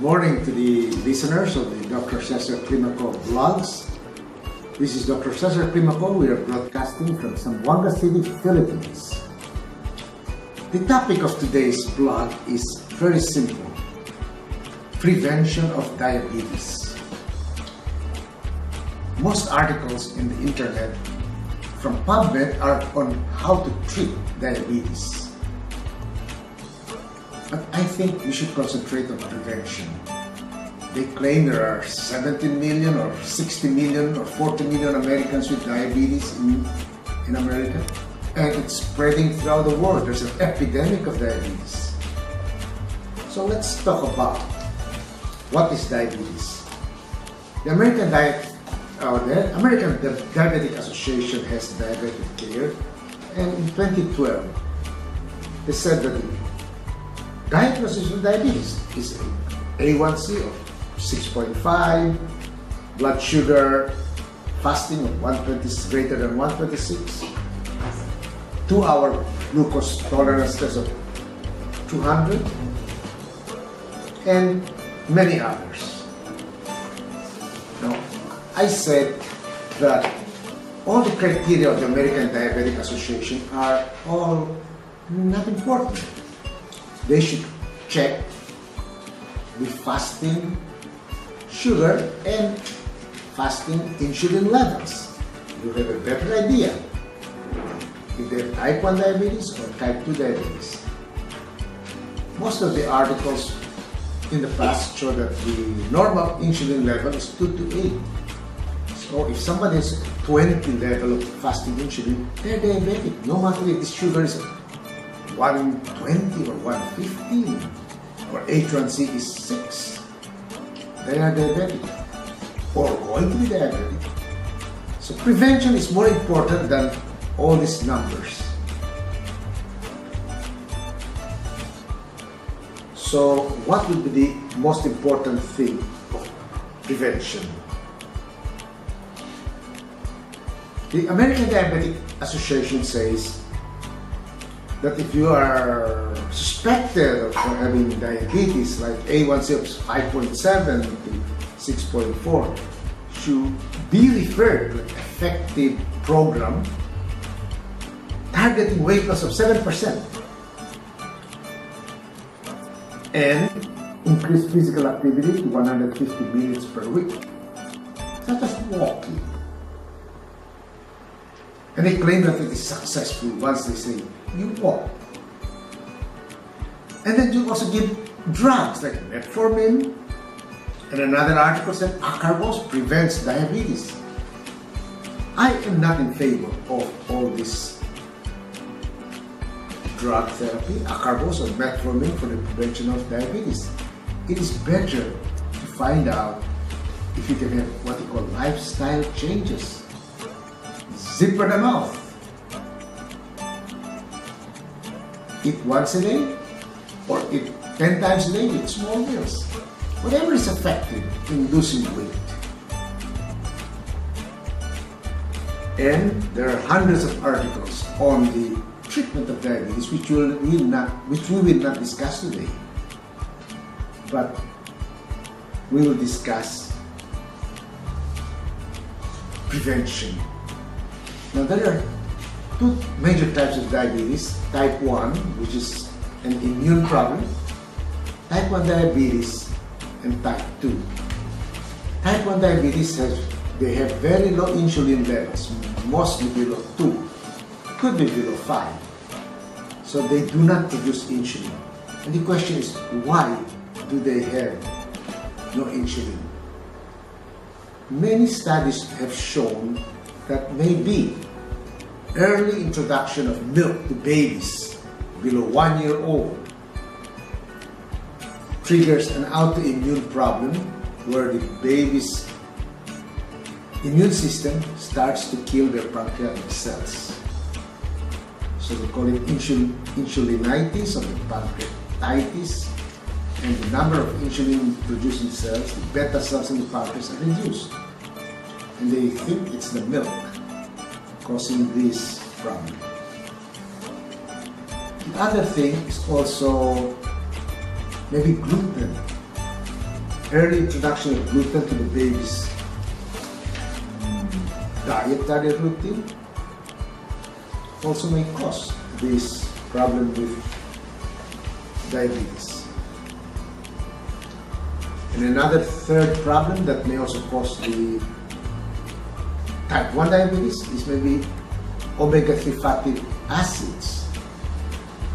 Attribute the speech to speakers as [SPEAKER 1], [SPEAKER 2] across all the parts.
[SPEAKER 1] morning to the listeners of the Dr. Cesar Climaco vlogs. This is Dr. Cesar Climaco. We are broadcasting from Zamboanga City, Philippines. The topic of today's vlog is very simple: prevention of diabetes. Most articles in the internet from PubMed are on how to treat diabetes. But I think we should concentrate on prevention. They claim there are 70 million or 60 million or 40 million Americans with diabetes in America, and it's spreading throughout the world. There's an epidemic of diabetes. So let's talk about what is diabetes. The American Diabetic Association has diabetic care, and in 2012 they said that the diagnosis of diabetes is A1C of 6.5, blood sugar fasting of 120 greater than 126, 2-hour glucose tolerance test of 200, and many others. Now, I said that all the criteria of the American Diabetic Association are all not important. They should check the fasting sugar and fasting insulin levels. You'll have a better idea if they have type 1 diabetes or type 2 diabetes. Most of the articles in the past show that the normal insulin level is 2 to 8. So if somebody has 20 level of fasting insulin, they're diabetic, no matter if the sugar is 120 or 115 or H1C is 6. They are diabetic or going to be diabetic. So prevention is more important than all these numbers. So what would be the most important thing of prevention? The American Diabetic Association says that if you are suspected of having diabetes, like A1C of 5.7 to 6.4, should be referred to an effective program targeting weight loss of 7% and increase physical activity to 150 minutes per week, such as walking. And they claim that it is successful once they say you walk. And then you also give drugs like metformin, and another article said acarbose prevents diabetes. I am not in favor of all this drug therapy, acarbose or metformin for the prevention of diabetes. It is better to find out if you can have what you call lifestyle changes. Zipper the mouth. Eat once a day or eat 10 times a day with small meals. Whatever is effective in losing weight. And there are hundreds of articles on the treatment of diabetes which we will not discuss today. But we will discuss prevention. Now there are two major types of diabetes: type 1, which is an immune problem, type 1 diabetes, and type 2. Type 1 diabetes have very low insulin levels, mostly below 2, could be below 5. So they do not produce insulin. And the question is, why do they have no insulin? Many studies have shown that maybe early introduction of milk to babies below 1 year old triggers an autoimmune problem where the baby's immune system starts to kill their pancreatic cells. So they call it insulinitis or the pancreatitis, and the number of insulin producing cells, the beta cells in the pancreas, are reduced. And they think it's the milk causing this problem. The other thing is also maybe gluten. early introduction of gluten to the baby's dietary routine also may cause this problem with diabetes. And another third problem that may also cause the type 1 diabetes is maybe omega-3 fatty acids.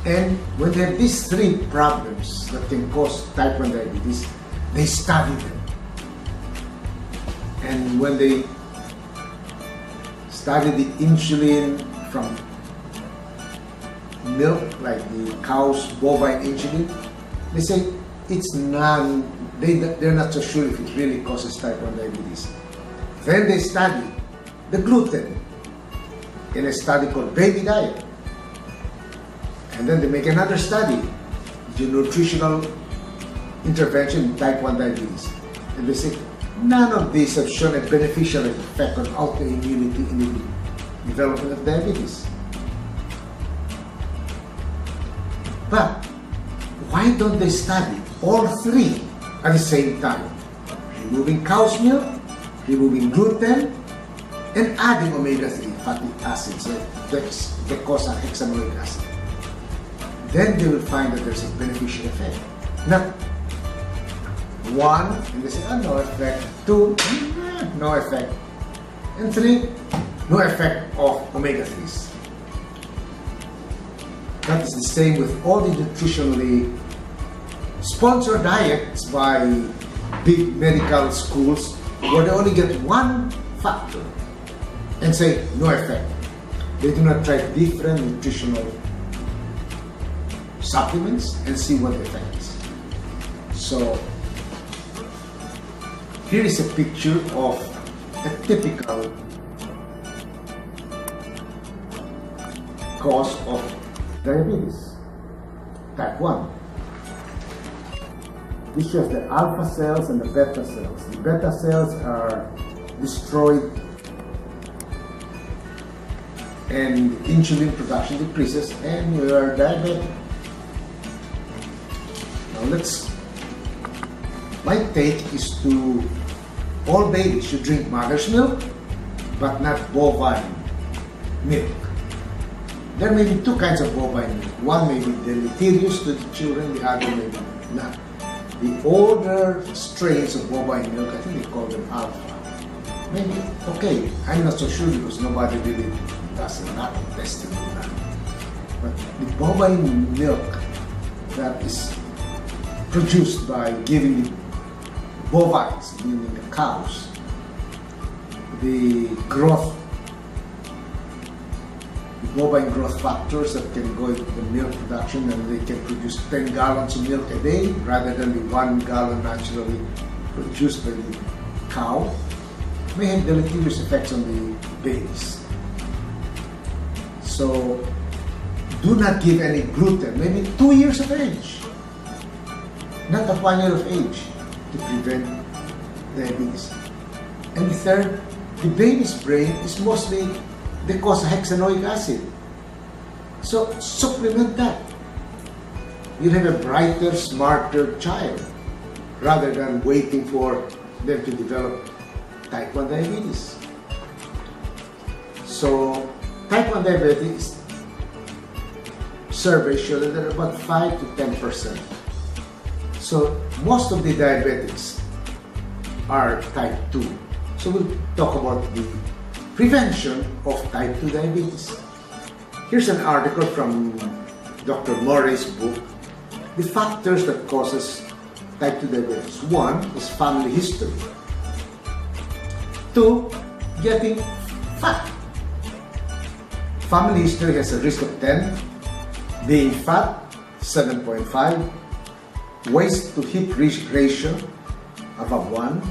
[SPEAKER 1] And when they have these three problems that can cause type 1 diabetes, they study them. And when they study the insulin from milk, like the cow's bovine insulin, they say it's they're not so sure if it really causes type 1 diabetes. Then they study the gluten in a study called baby diet. And then they make another study, the nutritional intervention in type 1 diabetes. And they say none of these have shown a beneficial effect on autoimmunity in the development of diabetes. But why don't they study all three at the same time? Removing cow's milk, removing gluten, and adding omega-3 fatty acids, that cause hexanoic acid. Then they will find that there's a beneficial effect. Not one, and they say, oh, no effect. Two, no effect. And three, no effect of omega-3s. That is the same with all the nutritionally sponsored diets by big medical schools where they only get one factor and say no effect. They do not try different nutritional supplements and see what the effect is. So here is a picture of a typical cause of diabetes, type 1. This shows the alpha cells and the beta cells. The beta cells are destroyed and insulin production decreases and you are diabetic. Now my take is to all babies should drink mother's milk but not bovine milk. There may be two kinds of bovine milk. One may be deleterious to the children, the other may be not. The older strains of bovine milk, I think they call them alpha. Maybe, okay, I'm not so sure because nobody really does a lot of testing on that. But the bovine milk that is produced by giving the bovines, meaning the cows, the bovine growth factors that can go into the milk production, and they can produce 10 gallons of milk a day rather than the 1 gallon naturally produced by the cow, may have deleterious effects on the babies. So do not give any gluten, maybe 2 years of age, not at 1 year of age, to prevent diabetes. And the third, the baby's brain is mostly they cause hexanoic acid. So supplement that. You'll have a brighter, smarter child rather than waiting for them to develop type 1 diabetes. So type 1 diabetes surveys show that there are about 5 to 10%. So most of the diabetics are type 2. So we'll talk about the prevention of type 2 diabetes. Here's an article from Dr. Murray's book, The Factors That Causes Type 2 Diabetes. 1 is family history. 2, getting fat. Family history has a risk of 10, being fat 7.5, waist to hip ratio above 1,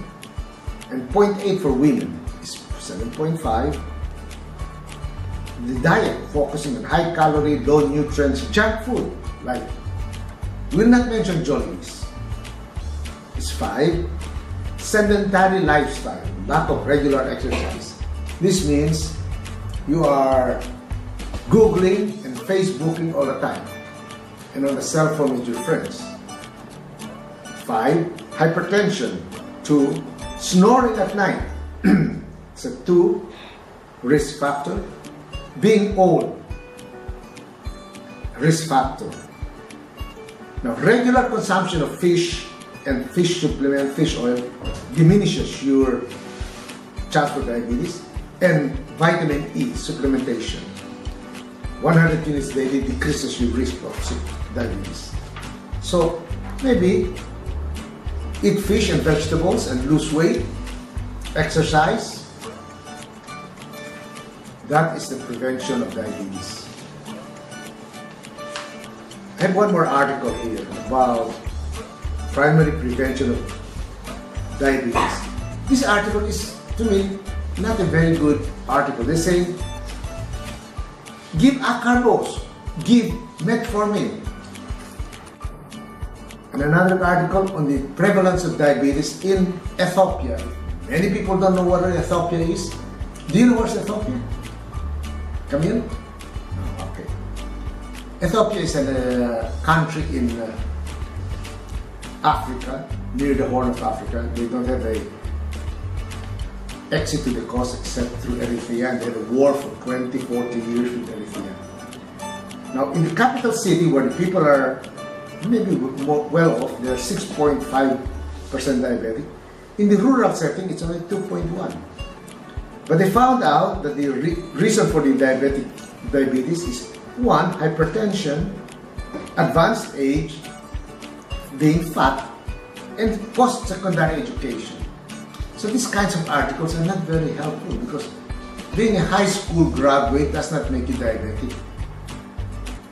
[SPEAKER 1] and 0.8 for women is 7.5. The diet focusing on high calorie, low nutrients, junk food, like will not mention Jollies, is 5. Sedentary lifestyle, lack of regular exercise. This means you are Googling and Facebooking all the time and on the cell phone with your friends. 5. hypertension. 2, snoring at night. So 2, risk factor. Being old, risk factor. Now, regular consumption of fish and fish supplement, fish oil, diminishes your chance for diabetes. And vitamin E supplementation, 100 units daily, decreases your risk of diabetes. So maybe eat fish and vegetables and lose weight, exercise. That is the prevention of diabetes. I have one more article here about primary prevention of diabetes. This article is, to me, not a very good article. They say, give acarbose, give metformin. And another article on the prevalence of diabetes in Ethiopia. Many people don't know what Ethiopia is. Do you know where's Ethiopia? Come in? No, okay. Ethiopia is a country in Africa, near the Horn of Africa. They don't have a exit to the coast except through Eritrea, and they had a war for 20, 40 years with Eritrea. Now, in the capital city, where the people are maybe more well off, they're 6.5% diabetic. In the rural setting, it's only 2.1. But they found out that the reason for the diabetes is 1, hypertension, advanced age, being fat, and post-secondary education. So these kinds of articles are not very helpful, because being a high school graduate does not make you diabetic,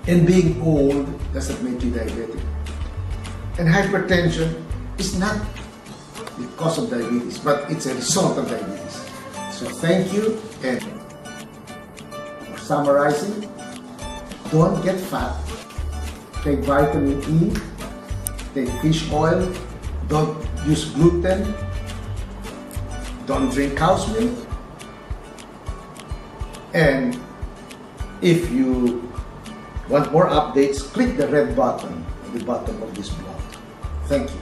[SPEAKER 1] and being old does not make you diabetic. And hypertension is not the cause of diabetes, but it's a result of diabetes. So thank you, and for summarizing, don't get fat, take vitamin E, take fish oil, don't use gluten, don't drink cow's milk, and if you want more updates, click the red button at the bottom of this blog. Thank you.